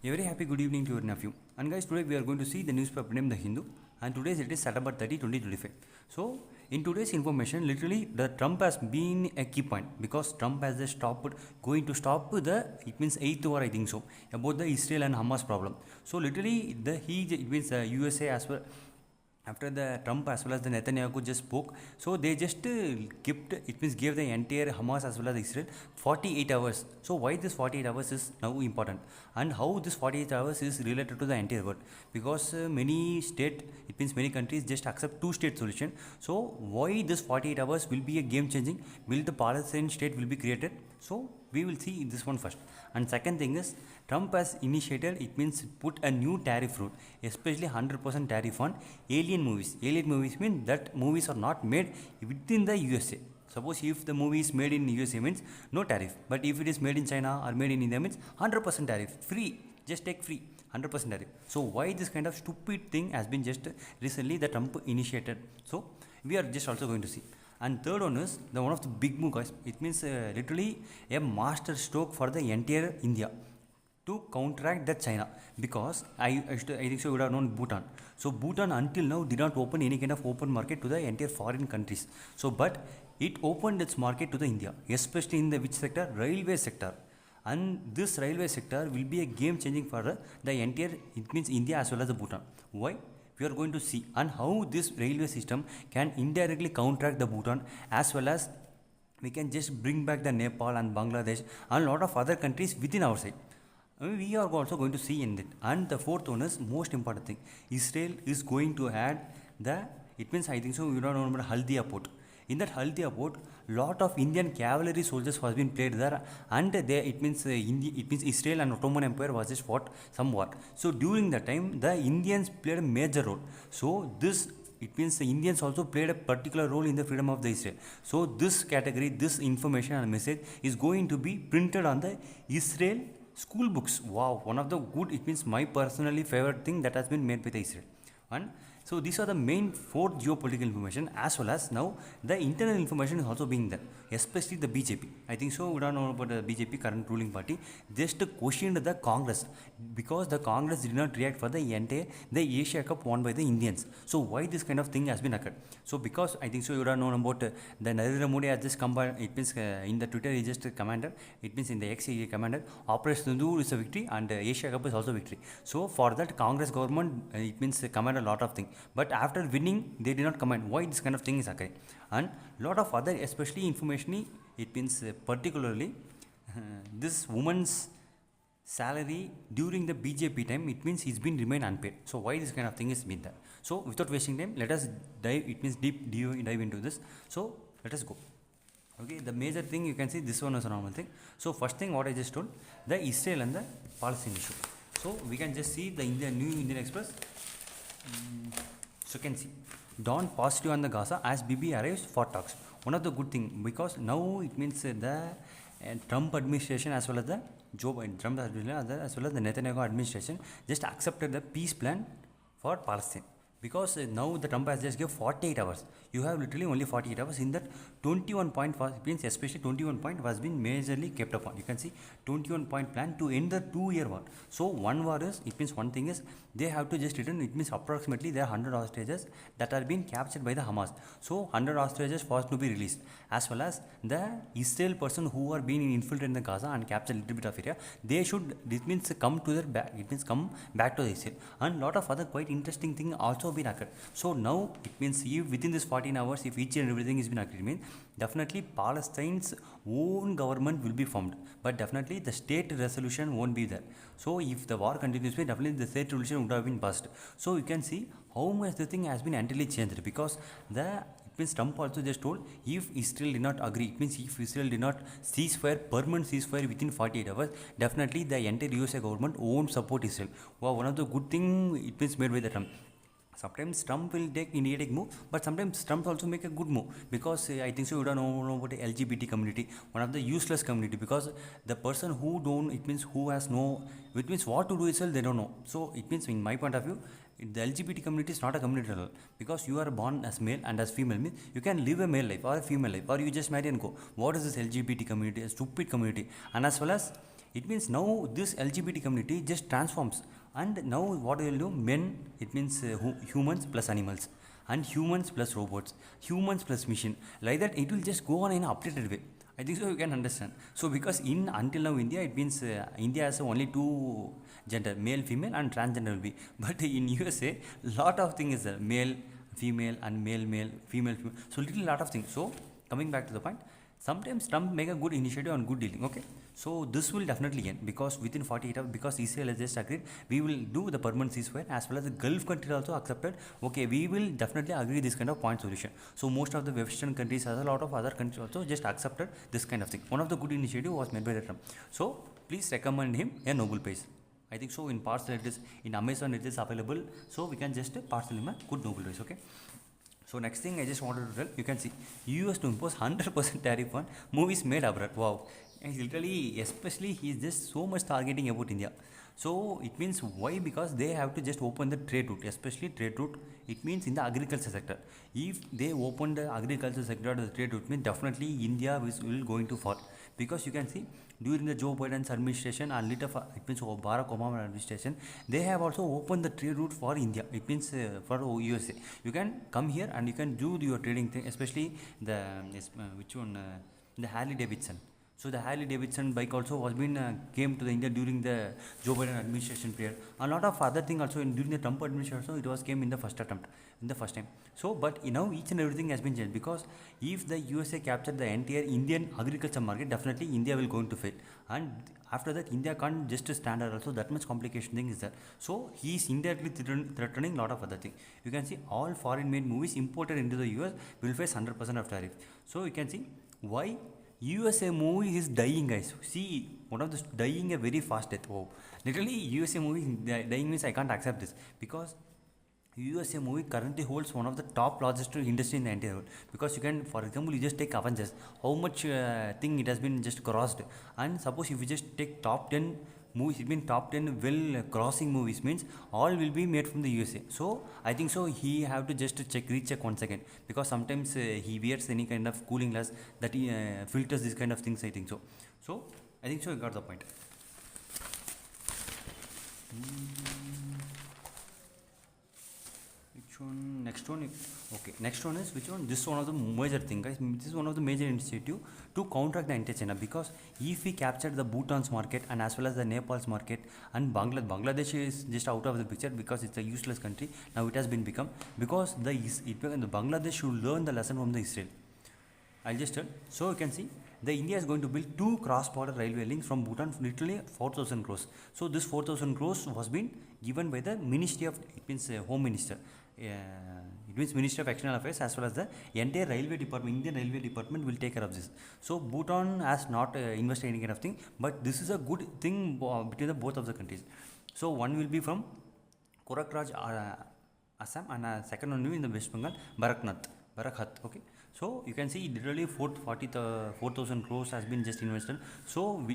A very happy good evening to your nephew. And guys, today we are going to see the newspaper named The Hindu. And today's it is September 30, 2025. So, in today's information, literally the Trump has been a key point because Trump has just going to stop the, it means 8th war, I think so, about the Israel and Hamas problem. So, literally it means the USA as well. After the Trump as well as the Netanyahu just spoke, so they just gave the entire Hamas as well as Israel 48 hours. So why this 48 hours is now important, and how this 48 hours is related to the entire world? Because many countries just accept two-state solution. So why this 48 hours will be a game changing? Will the Palestinian state will be created? So we will see this one first. And second thing is, Trump has initiated, it means put a new tariff rule, especially 100% tariff on alien movies. Alien movies mean that movies are not made within the USA. Suppose if the movie is made in USA means no tariff, but if it is made in China or made in India means 100% tariff, free, just take free, 100% tariff. So why this kind of stupid thing has been just recently the Trump initiated? So we are just also going to see. And third one is the one of the big move, guys. It means literally a master stroke for the entire India to counteract that China, because I think so you would have known Bhutan. So Bhutan until now did not open any kind of open market to the entire foreign countries. So but it opened its market to the India, especially in the which sector? Railway sector. And this railway sector will be a game changing for the entire, it means India as well as the Bhutan. Why? We are going to see and how this railway system can indirectly counteract the Bhutan, as well as we can just bring back the Nepal and Bangladesh and a lot of other countries within our side. We are also going to see in it. And the fourth one is most important thing. Israel is going to add it means I think so you don't remember Haldia port. In that Haldia port, lot of Indian cavalry soldiers has been played there, and it means Israel and Ottoman Empire was just fought some war. So during that time, the Indians played a major role. So it means the Indians also played a particular role in the freedom of the Israel. So this category, this information and message is going to be printed on the Israel school books. Wow, one of the good, it means my personally favorite thing that has been made by the Israel. And so these are the main four geopolitical information, as well as now the internal information is also being there, especially the BJP. I think so we don't know about the BJP current ruling party. Just questioned the Congress because the Congress did not react for the Asia Cup won by the Indians. So why this kind of thing has been occurred? So because I think so you don't know about the Narendra Modi has just combined, it means in the Twitter he just commanded, it means in the X he commanded Operation Sindoor is a victory and Asia Cup is also victory. So for that Congress government it means command a lot of things. But after winning, they did not comment why this kind of thing is occurring. And lot of other, especially information, it means particularly this woman's salary during the BJP time, it means it's been remain unpaid. So why this kind of thing is been there? So without wasting time, let us dive, it means dive into this. So let us go. Okay, the major thing you can see, this one is a normal thing. So first thing what I just told, the Israel and the Palestine issue. So we can just see the New Indian Express. So you can see Dawn positive on the Gaza as Bibi arrives for talks. One of the good thing, because now it means the Trump administration as well as the Trump administration as well as the Netanyahu administration just accepted the peace plan for Palestine. Because now the Trump has just given 48 hours. You have literally only 48 hours. In that 21 point means especially 21 point was been majorly kept upon. You can see 21 point plan to end the 2-year war. So one war is, it means one thing is they have to just return, it means approximately there are 100 hostages that are being captured by the Hamas. So 100 hostages first to be released, as well as the Israel person who are being infiltrated in the Gaza and captured a little bit of area, they should, it means come to their back, it means come back to Israel. And lot of other quite interesting thing also been occurred. So now it means if within this 14 hours, if each and everything is been agreed, means definitely Palestine's own government will be formed, but definitely the state resolution won't be there. So if the war continues, definitely the state resolution would have been passed. So you can see how much the thing has been entirely changed, because it means Trump also just told if Israel did not agree, it means if Israel did not permanent ceasefire within 48 hours, definitely the entire USA government won't support Israel. Wow, one of the good thing it means made by the Trump. Sometimes Trump will take immediate move, but sometimes Trump also make a good move, because I think so you don't know about the LGBT community, one of the useless community, because the person who don't, it means who has no, it means what to do itself they don't know. So it means in my point of view, the LGBT community is not a community at all, because you are born as male and as female means you can live a male life or a female life, or you just marry and go. What is this LGBT community? A stupid community. And as well as It means now this LGBT community just transforms, and now what they will do, men, it means humans plus animals, and humans plus robots, humans plus machine, like that it will just go on in an updated way. I think so you can understand. So because in until now India, it means India has only two gender, male, female, and transgender will be. But in USA, lot of things is there, male, female, and male, male, female, female. So little lot of things. So coming back to the point, sometimes Trump make a good initiative on good dealing. Okay, so this will definitely end because within 48 hours, because Israel has just agreed, we will do the permanent ceasefire, as well as the Gulf countries also accepted. Okay, we will definitely agree this kind of point solution. So most of the Western countries, as a lot of other countries also just accepted this kind of thing. One of the good initiative was made by the Trump. So please recommend him a Nobel Prize. I think so in parcel it is in Amazon it is available. So we can just parcel him a good Nobel Prize. Okay. So next thing I just wanted to tell, you can see US to impose 100% tariff on movies made abroad. Wow, and literally, especially he is just so much targeting about India. So it means why? Because they have to just open the trade route, especially trade route. It means in the agriculture sector. If they open the agriculture sector to the trade route, means definitely India will going to fall. Because you can see during the Joe Biden's administration and later it means Barack Obama administration, they have also opened the trade route for India. It means for USA. You can come here and you can do your trading thing, especially the which one the Harley Davidson. So the Harley Davidson bike also was been came to the India during the Joe Biden administration period. A lot of other thing also during the Trump administration also it was came in the first attempt, in the first time. So but now each and everything has been changed, because if the USA captured the entire Indian agriculture market, definitely India will going to fail. And after that India can't just stand there also, that much complication thing is there. So he is indirectly threatening a lot of other things. You can see all foreign made movies imported into the US will face 100% of tariff. So you can see why USA movie is dying, guys. See, one of the dying a very fast death. Oh, literally USA movie dying means I can't accept this, because USA movie currently holds one of the top largest industry in the entire world. Because you can, for example, you just take Avengers, how much thing it has been just crossed, and suppose if you just take top 10 movies, it means top 10 well crossing movies, means all will be made from the USA. So I think so he have to just recheck once again, because sometimes he wears any kind of cooling glass that he filters this kind of things, I think so. So I think so you got the point. Which one? Next one. Okay, next one is which one? This is one of the major thing, guys. This is one of the major initiative to counteract the anti-China, because if we capture the Bhutan's market and as well as the Nepal's market and Bangladesh is just out of the picture because it's a useless country. Now it has been become, because the Bangladesh should learn the lesson from the Israel. I'll just tell. So you can see the India is going to build 2 cross-border railway links from Bhutan, literally 4,000 crores. So this 4,000 crores was been given by the Ministry of, it means Home Minister. It means Ministry of External Affairs, as well as the entire railway department, Indian railway department will take care of this. So Bhutan has not invested any kind of thing, but this is a good thing between the both of the countries. So one will be from Korakraj, Assam, and second one will be in the West Bengal, Barakhat. Okay. So you can see literally 4,000 crores has been just invested. So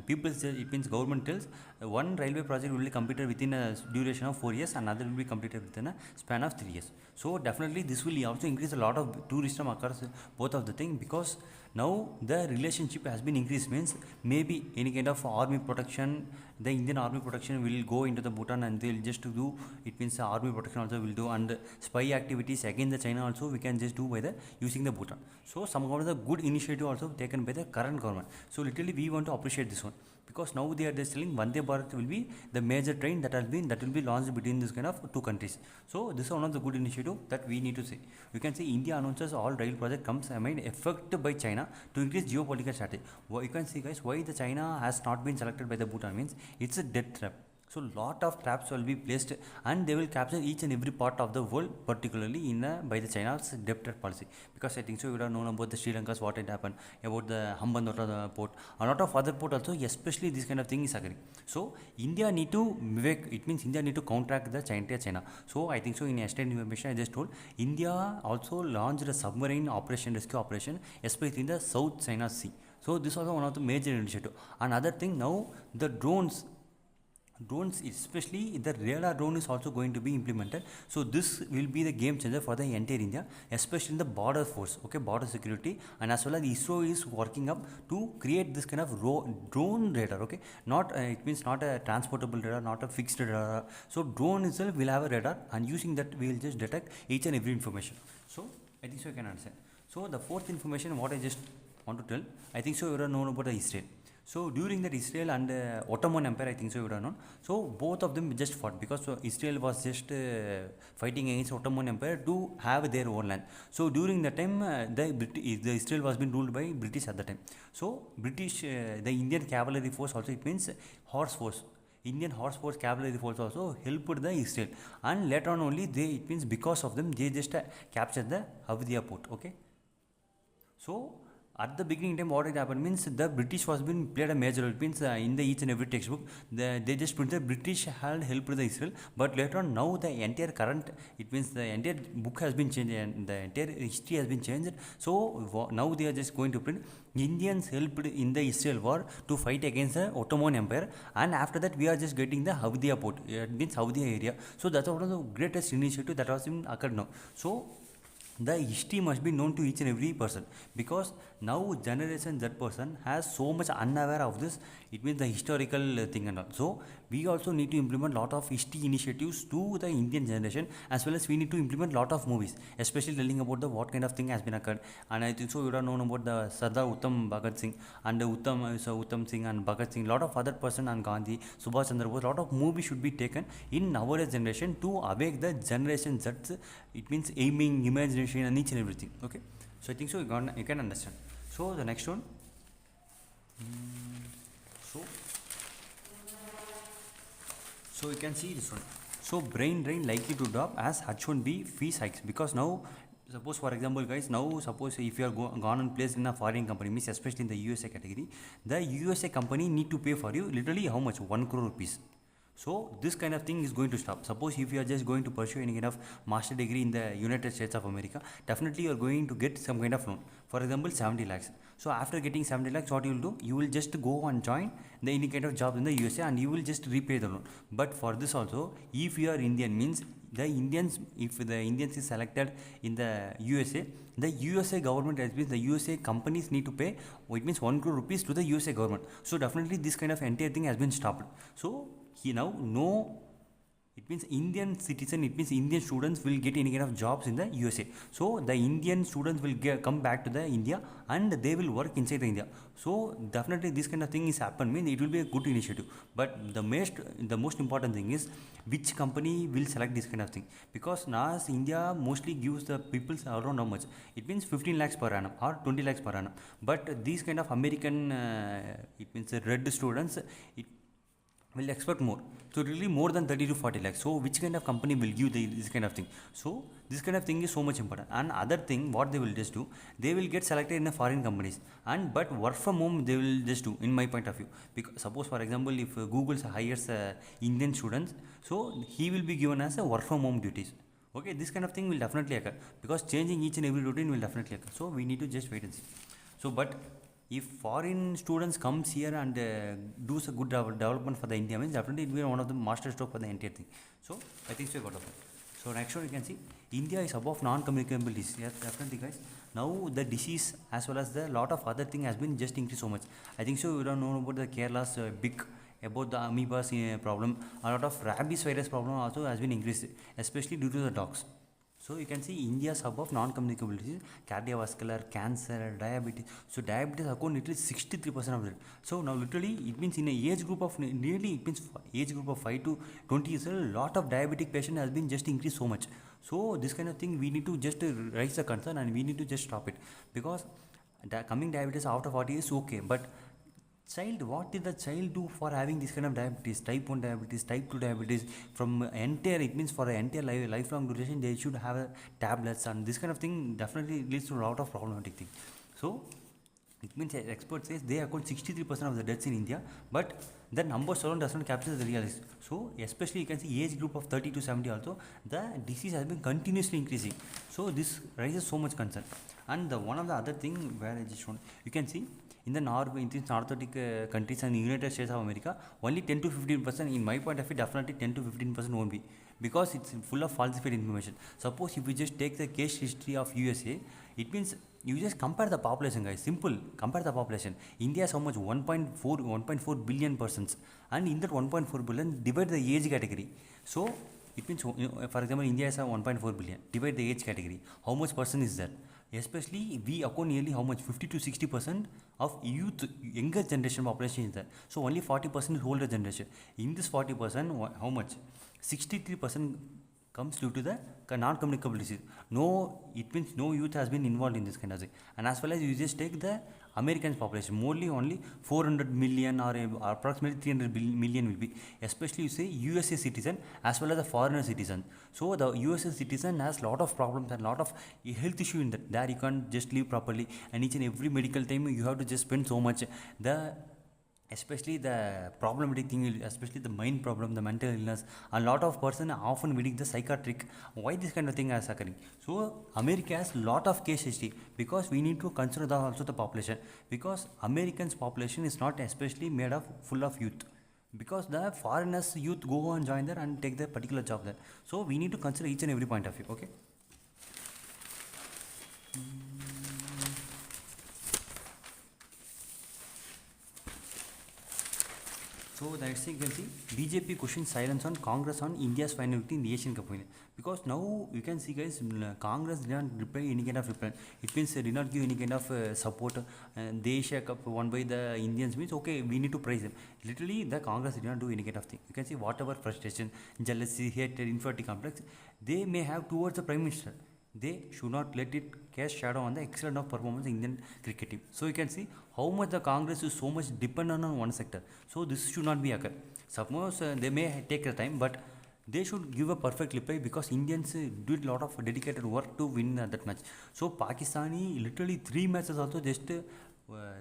people say, it means government tells one railway project will be completed within a duration of 4 years, and another will be completed within a span of 3 years. So definitely this will also increase a lot of tourism across both of the thing, because now the relationship has been increased, means maybe any kind of army protection, the Indian army protection will go into the Bhutan and they'll just do, it means the army protection also will do, and spy activities against the China also we can just do by the using the Bhutan. So some of the good initiative also taken by the current government. So literally we want to appreciate this one, because now they are just telling Vande Bharat will be the major train that will be launched between this kind of two countries. So this is one of the good initiative that we need to see. You can see India announces all rail project comes affected by China to increase geopolitical strategy. You can see, guys, why the China has not been selected by the Bhutan, means it's a death trap. So lot of traps will be placed, and they will capture each and every part of the world, particularly in by the China's debt trap policy. Because I think so you would have known about the Sri Lanka's what had happened, about the Hambantota port, a lot of other port also, especially this kind of thing is occurring. So India need to make, it means India need to counteract the China. So I think so in yesterday's information I just told, India also launched a submarine operation, rescue operation, especially in the South China Sea. So this was one of the major initiative. Another thing, now the drones drones, especially the radar drone, is also going to be implemented. So this will be the game changer for the entire India, especially in the border force, okay, border security. And as well as ISRO is working up to create this kind of drone radar, okay, not it means not a transportable radar, not a fixed radar. So drone itself will have a radar, and using that we will just detect each and every information. So I think so you can understand. So the fourth information what I just want to tell, I think so you don't know about the Israel. So during that Israel and Ottoman Empire, I think so you would have known. So both of them just fought because Israel was just fighting against Ottoman Empire to have their own land. So during that time, the Israel was being ruled by British at the time. So British, the Indian cavalry force also, it means horse force. Indian horse force cavalry force also helped the Israel, and later on only they, it means because of them they just captured the Havdia port. Okay. So at the beginning time what it happened means the British was been played a major role. It means in the each and every textbook they just put the British had helped the Israel, but later on now the entire current, it means the entire book has been changed and the entire history has been changed. So now they are just going to print Indians helped in the Israel war to fight against the Ottoman Empire, and after that we are just getting the Havdia port, it means Havdia area. So that's one of the greatest initiative that was in occurred now. So the history must be known to each and every person, because now generation that person has so much unaware of this, it means the historical thing and all. So we also need to implement lot of history initiatives to the Indian generation, as well as we need to implement lot of movies, especially telling about the what kind of thing has been occurred. And I think so you don't know about the Sardar Uttam Bhagat Singh and Uttam Singh and Bhagat Singh, lot of other person, and Gandhi, Subhash Chandra Bose, lot of movies should be taken in nowadays generation to awake the generation that, it means aiming, imagination and each and everything. Okay, so I think so you can understand. So the next one, so you can see this one. So brain drain likely to drop as H1B fees hikes, because now suppose for example guys, now suppose if you are gone and placed in a foreign company, means especially in the USA category, the USA company need to pay for you literally how much, 1 crore rupees. So this kind of thing is going to stop. Suppose if you are just going to pursue any kind of master degree in the United States of America, definitely you are going to get some kind of loan. For example, 70 lakhs. So after getting 70 lakhs, what you will do? You will just go and join the any kind of job in the USA, and you will just repay the loan. But for this also, if you are Indian, means the Indians, if the Indians is selected in the USA, the USA government, as means the USA companies need to pay, it means 1 crore rupees to the USA government. So definitely this kind of entire thing has been stopped. So he now no, it means Indian citizen, it means Indian students will get any kind of jobs in the USA. So the Indian students will come back to the India and they will work inside the India. So definitely this kind of thing is happen, means it will be a good initiative. But the most important thing is which company will select this kind of thing, because now India mostly gives the people around how much, it means 15 lakhs per annum or 20 lakhs per annum. But these kind of American, it means red students, it will expect more. So really more than 30 to 40 lakhs. So which kind of company will give this kind of thing? So this kind of thing is so much important. And other thing what they will just do, they will get selected in a foreign companies, and but work from home they will just do, in my point of view. Because suppose for example if Google hires Indian students, so he will be given as a work from home duties. Okay, this kind of thing will definitely occur, because changing each and every routine will definitely occur. So we need to just wait and see. So but if foreign students comes here and do a good development for the India, means definitely it will be one of the master stroke for the entire thing. So I think so you got of it. So next one you can see India is above non-communicable disease. Yes, definitely guys. Now the disease as well as the lot of other thing has been just increased so much. I think so you don't know about the Kerala's big about the amoebas problem. A lot of rabies virus problem also has been increased, especially due to the dogs. So you can see India's hub of non-communicable disease, cardiovascular, cancer, diabetes. So diabetes account literally 63% of it. So now literally it means in a age group of nearly, it means age group of 5 to 20 years, a lot of diabetic patient has been just increased so much. So this kind of thing we need to just raise the concern, and we need to just stop it, because coming diabetes after 40 is okay, but child, what did the child do for having this kind of diabetes, type 1 diabetes, type 2 diabetes, from entire, it means for an entire lifelong duration they should have tablets, and this kind of thing definitely leads to a lot of problematic thing. So it means expert says they account 63% of the deaths in India, but the numbers alone does not capture the reality. So especially you can see age group of 30 to 70 also, the disease has been continuously increasing. So this raises so much concern. And one of the other thing where I just shown, you can see in the Nordic countries and United States of America, only 10 to 15%. In my point of view, definitely 10 to 15% won't be, because it's full of falsified information. Suppose if we just take the case history of USA, it means you just compare the population, guys. Simple, compare the population. India is how much? 1.4 billion persons, and in that 1.4 billion, divide the age category. So it means, for example, India is a 1.4 billion. Divide the age category. How much person is that? Especially we account nearly how much? 50 to 60% of youth, younger generation population is there. So only 40% is older generation. In this 40%, how much? 63% comes due to the non-communicable disease. No, it means no youth has been involved in this kind of thing. And as well as you just take the American population, mostly only 400 million or approximately 300 million will be, especially you say USA citizen as well as the foreigner citizen. So the USA citizen has lot of problems and lot of health issue in that. There you can't just live properly, and each and every medical time you have to just spend so much. Especially the problematic thing, especially the mind problem, the mental illness, a lot of person often meeting the psychiatric. Why this kind of thing is occurring? So America has lot of case history, because we need to consider also the population, because Americans population is not especially made of full of youth, because the foreigners youth go and join there and take the particular job there. So we need to consider each and every point of view. Okay. So that's you can see BJP questions silence on Congress on India's final victory in the Asian Cup final. Because now you can see, guys, Congress did not reply any kind of reply. It means they did not give any kind of support. The Asia Cup won by the Indians means okay, we need to praise them. Literally, the Congress did not do any kind of thing. You can see whatever frustration, jealousy, hatred, inferiority complex they may have towards the Prime Minister, they should not let it cast shadow on the excellent of performance in Indian cricket team. So you can see how much the Congress is so much dependent on one sector. So this should not be occur. Suppose they may take the time, but they should give a perfect reply, because Indians did a lot of dedicated work to win that match. So Pakistani literally 3 matches also just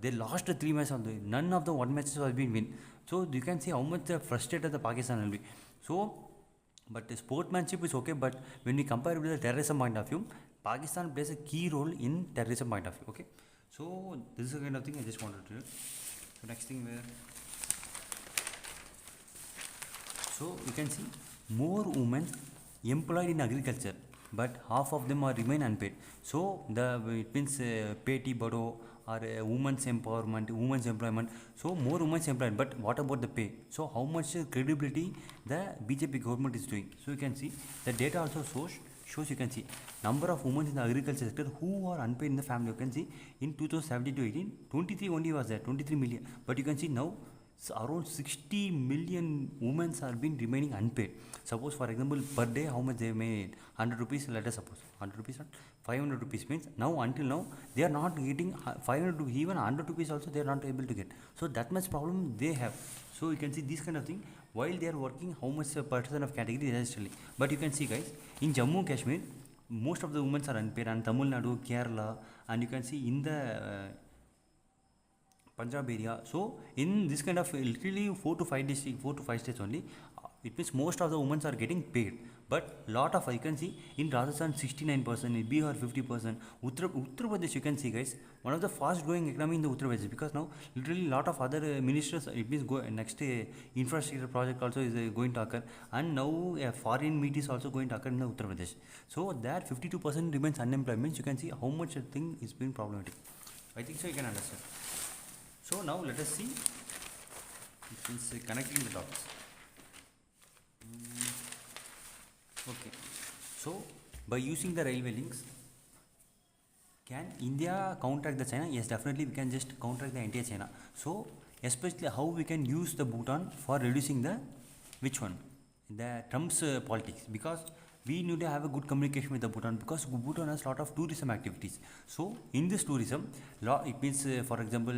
they lost 3 matches also. None of the 1 matches has been win. So you can see how much frustrated the Pakistan will be. So but the sportsmanship is okay, but when we compare with the terrorism point of view, Pakistan plays a key role in terrorism point of view. Okay, so this is the kind of thing I just wanted to do. So next thing where, so you can see more women employed in agriculture, but half of them are remain unpaid. So it means peti bado or women's empowerment, women's employment. So more women's employed, but what about the pay? So how much credibility the BJP government is doing? So you can see the data also shows you can see number of women in the agriculture sector who are unpaid in the family. You can see in 2017 to 18, 23 only was there, 23 million. But you can see now around 60 million women are being remaining unpaid. Suppose for example per day how much they made, 100 rupees, let us suppose 100 rupees, 500 rupees means now until now they are not getting 500 rupees, even 100 rupees also they are not able to get. So that much problem they have. So you can see this kind of thing while they are working, how much percent of category necessarily. But you can see, guys, in Jammu and Kashmir most of the women are unpaid, and Tamil Nadu, Kerala, and you can see in the Punjab area. So in this kind of literally 4 to 5 districts, 4 to 5 states only, it means most of the women are getting paid. But lot of, you can see in Rajasthan 69%, in Bihar 50%, Uttar Pradesh, you can see, guys, one of the fast growing economy in the Uttar Pradesh, because now literally lot of other ministers, it means next infrastructure project also is going to occur, and now foreign meet is also going to occur in the Uttar Pradesh. So that 52% remains unemployment. You can see how much thing is being problematic. I think so you can understand. So now let us see, it means connecting the dots. Okay, so by using the railway links, can India counteract the China? Yes, definitely we can just counteract the entire China. So especially how we can use the Bhutan for reducing the which one, the Trump's politics, because we need to have a good communication with the Bhutan, because Bhutan has a lot of tourism activities. So in this tourism, it means for example,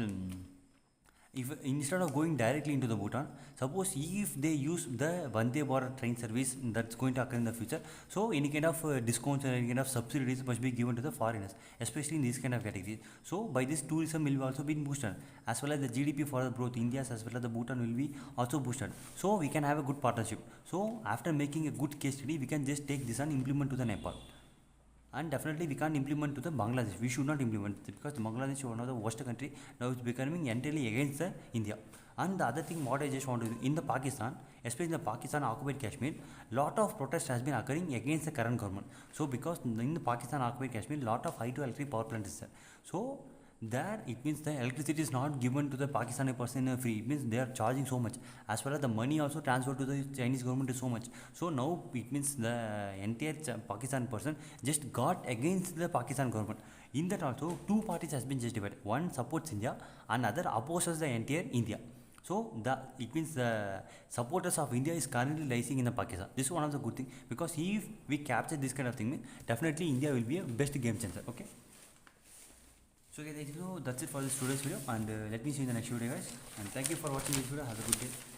if instead of going directly into the Bhutan, suppose if they use the Vande Bharat train service that's going to occur in the future, so any kind of discounts or any kind of subsidies must be given to the foreigners, especially in this kind of categories. So by this tourism will also be boosted, as well as the GDP for both India's as well as the Bhutan will be also boosted. So we can have a good partnership. So after making a good case study, we can just take this and implement to the Nepal. and definitely we can't implement to the Bangladesh. We should not implement it because Bangladesh is one of the worst country. Now it's becoming entirely against the India. And the other thing what I just want to do, in the Pakistan, especially in the Pakistan occupied Kashmir, lot of protest has been occurring against the current government. So because in the Pakistan occupied Kashmir, lot of hydroelectric power plants is there. So there it means the electricity is not given to the Pakistani person free. It means they are charging so much, as well as the money also transferred to the Chinese government is so much. So now it means the entire Pakistan person just got against the Pakistan government. In that also two parties has been just divided. One supports India and other opposes the entire India. So it means the supporters of India is currently rising in the Pakistan. This is one of the good thing, because if we capture this kind of thing, definitely India will be a best game changer. Okay. So guys, that's it for this today's video, and let me see you in the next video, guys. And thank you for watching this video. Have a good day.